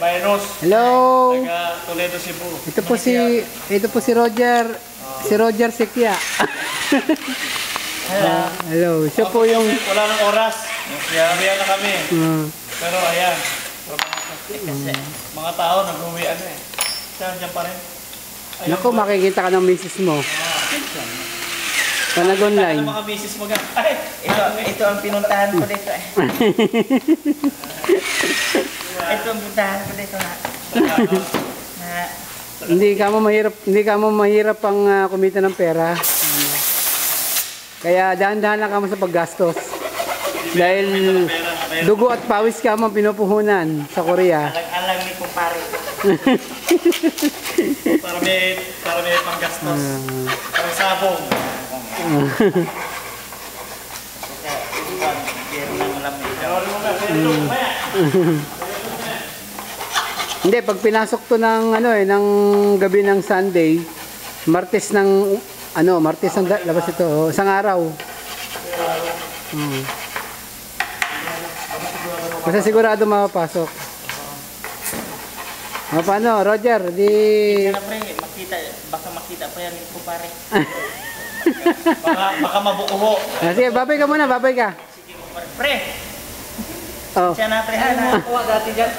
Virus. Hello. Taga Toledo, Cebu. Ito po si Roger. Si Roger Sekia. Hello. Siya po yung wala nang oras. Sabihan na kami. Pero ayan. Kasi mga tao nag-uwian na eh. Siya dyan pa rin. naku, makikita ka ng misis mo. Panag online. Mga misis mo gan. Ito ang pinuntahan ko dito eh. Ito ang pinuntahan ko dito na. Hindi ka mo mahirap ang kumita ng pera. Kaya dahan-dahan lang ka mo sa paggastos. Dahil dugo at pawis ka mo pinupuhunan sa Korea. Alang ni kumpare ko. para may panggastos. Para sabong. Hindi, pag pinasok to ng ng gabi ng Sunday, Martes ng Martes ang labas ito, isang araw. Basta sigurado mapapasok. Paano, Roger? Baka makita pa yan ni kumpare. Baka mabukuho. Sige, babay ka muna, babay ka. Sige kumpare. Pre! Oh. Siya na pre ha. Nakuha dati dyan.